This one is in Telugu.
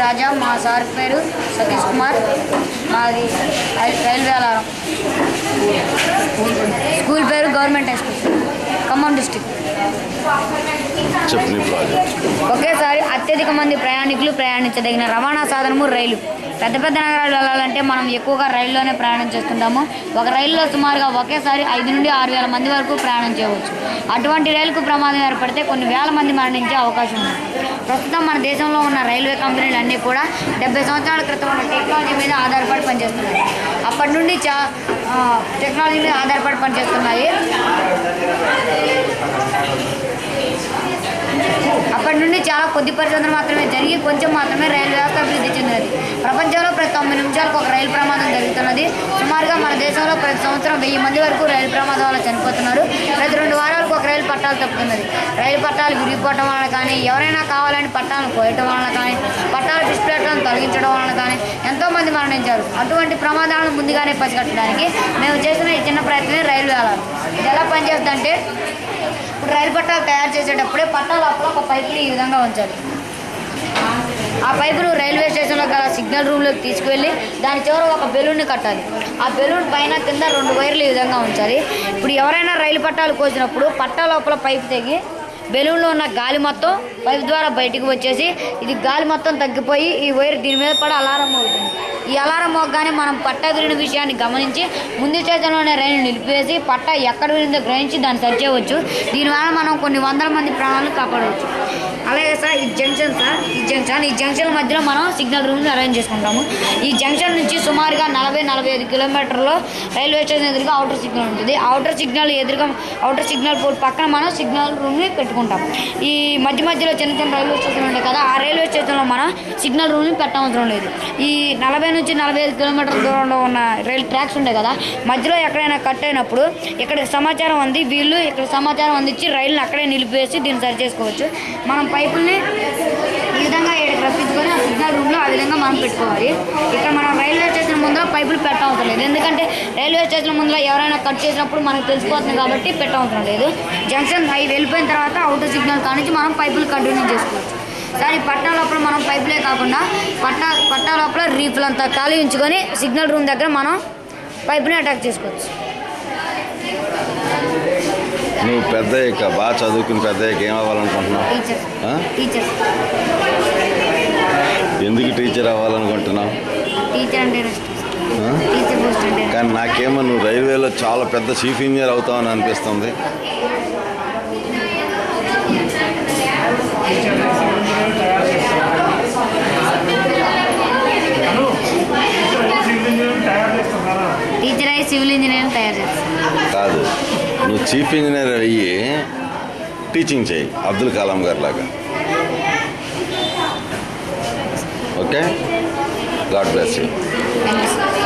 రాజా, మా సార్ పేరు సతీష్ కుమార్, మాది రైల్వే అలారం. స్కూల్ పేరు government high school, Khammam district. ఒకేసారి అత్యధిక మంది ప్రయాణికులు ప్రయాణించదగిన రవాణా సాధనము రైలు. పెద్ద పెద్ద నగరాలు వెళ్ళాలంటే మనం ఎక్కువగా రైల్లోనే ప్రయాణం చేస్తుంటాము. ఒక రైలులో సుమారుగా ఒకేసారి 5 నుండి 6 వేల మంది వరకు ప్రయాణం చేయవచ్చు. అటువంటి రైలుకు ప్రమాదం ఏర్పడితే కొన్ని వేల మంది మరణించే అవకాశం ఉంది. ప్రస్తుతం మన దేశంలో ఉన్న రైల్వే కంపెనీలు అన్నీ కూడా 70 సంవత్సరాల క్రితం ఉన్న టెక్నాలజీ మీద ఆధారపడి పనిచేస్తున్నాయి. అప్పటి నుండి టెక్నాలజీ మీద ఆధారపడి పనిచేస్తున్నాయి. అప్పటి నుండి చాలా కొద్ది పరిశోధన మాత్రమే జరిగి కొంచెం మాత్రమే రైలు వ్యవస్థ అభివృద్ధి చెందినది. ప్రపంచంలో ప్రతి 9 నిమిషాలకు ఒక రైలు ప్రమాదం జరుగుతున్నది. సుమారుగా మన దేశంలో ప్రతి సంవత్సరం 1000 మంది వరకు రైలు ప్రమాదం వల్ల చనిపోతున్నారు. ప్రతి 2 వారాలకు ఒక రైలు పట్టాలు తప్పుతున్నది. రైలు పట్టాలు విరిగిపోవటం వలన కానీ, ఎవరైనా కావాలని పట్టాలను కోయటం వలన కానీ, పట్టాల డిస్ప్లేట్లను తొలగించడం వలన కానీ ఎంతోమంది మరణించారు. అటువంటి ప్రమాదాలను ముందుగానే పసిగట్టడానికి మేము చేసిన ఈ చిన్న ప్రయత్నమే రైలు అలారం. ఇది ఎలా పనిచేస్తుందంటే, ఇప్పుడు రైలు పట్టాలు తయారు చేసేటప్పుడే పట్టాల లోపల ఒక పైపుని ఈ విధంగా ఉంచాలి. ఆ పైపును రైల్వే స్టేషన్లో గల సిగ్నల్ రూమ్లోకి తీసుకువెళ్ళి దాని చివర ఒక బెలూన్ని కట్టాలి. ఆ బెలూన్ పైన కింద 2 వైర్లు ఈ విధంగా ఉంచాలి. ఇప్పుడు ఎవరైనా రైలు పట్టాలు కోసినప్పుడు పట్టా లోపల పైపు తెగి బెలూన్లో ఉన్న గాలి మొత్తం పైపు ద్వారా బయటికి వచ్చేసి ఇది గాలి మొత్తం తగ్గిపోయి ఈ వైర్ దీని మీద పడి అలారం అవుతుంది. ఈ అలారం మోగగానే మనం పట్టా విరిగిన విషయాన్ని గమనించి ముందు స్టేషన్లోనే రైలు నిలిపివేసి పట్టా ఎక్కడ విరిందో గ్రహించి దాన్ని సరి చేయవచ్చు. దీనివల్ల మనం కొన్ని వందల మంది ప్రాణాలను కాపాడవచ్చు. అలాగే సార్ ఈ జంక్షన్ మధ్యలో మనం సిగ్నల్ రూమ్ని అరేంజ్ చేసుకుంటాము. ఈ జంక్షన్ నుంచి సుమారుగా 40-45 కిలోమీటర్లో రైల్వే స్టేషన్ ఎదురుగా అవుటర్ సిగ్నల్ ఉంటుంది. అవుటర్ సిగ్నల్ పోల్ పక్కన మనం సిగ్నల్ రూమ్ని పెట్టుకుంటాం. ఈ మధ్యలో చిన్న చిన్న రైల్వే స్టేషన్లు ఉంటాయి కదా, ఆ రైల్వే స్టేషన్లో మనం సిగ్నల్ రూమ్ని పెట్టవసరం లేదు. ఈ 40-45 కిలోమీటర్ల దూరంలో ఉన్న రైలు ట్రాక్స్ ఉంటాయి కదా, మధ్యలో ఎక్కడైనా కట్ అయినప్పుడు ఇక్కడ సమాచారం వీళ్ళు ఇక్కడ సమాచారం అందించి రైలుని అక్కడే నిలిపేసి దీన్ని సరి చేసుకోవచ్చు. మనం పైపుల్ని ఈ విధంగా రప్పించుకొని ఆ సిగ్నల్ రూమ్లో ఆ విధంగా మనం పెట్టుకోవాలి. ఇక్కడ మనం రైల్వే స్టేషన్ ముందర పైపులు పెట్టవసరం లేదు, ఎందుకంటే రైల్వే స్టేషన్ ముందర ఎవరైనా కట్ చేసినప్పుడు మనకు తెలిసిపోతుంది కాబట్టి పెట్టవసరం లేదు. జంక్షన్ అవి వెళ్ళిపోయిన తర్వాత అవుటర్ సిగ్నల్ కానించి మనం పైపులు కంటిన్యూ చేసుకోవచ్చు. సార్ ఈ పట్టా లోపల మనం పైపులే కాకుండా పట్టా లోపల రీఫ్లు అంతా ఖాళీ ఉంచుకొని సిగ్నల్ రూమ్ దగ్గర మనం పైపుని అటాక్ చేసుకోవచ్చు. నువ్వు పెద్దయ్యాక బాగా చదువుకుని పెద్దయ్యాక ఏం అవ్వాలనుకుంటున్నావు? టీచర్. ఎందుకు టీచర్ అవ్వాలనుకుంటున్నావు? టీచర్ అంటే కానీ నాకేమో నువ్వు రైల్వేలో చాలా పెద్ద చీఫ్ ఇంజనీర్ అవుతావని అనిపిస్తుంది. టీచర్ అయ్యి సివిల్ ఇంజనీరింగ్ తయారు చేస్తాను. కాదు, నువ్వు చీఫ్ ఇంజనీర్ అయ్యి టీచింగ్ చేయి అబ్దుల్ కలాం గారి లాగా. Okay, God bless you.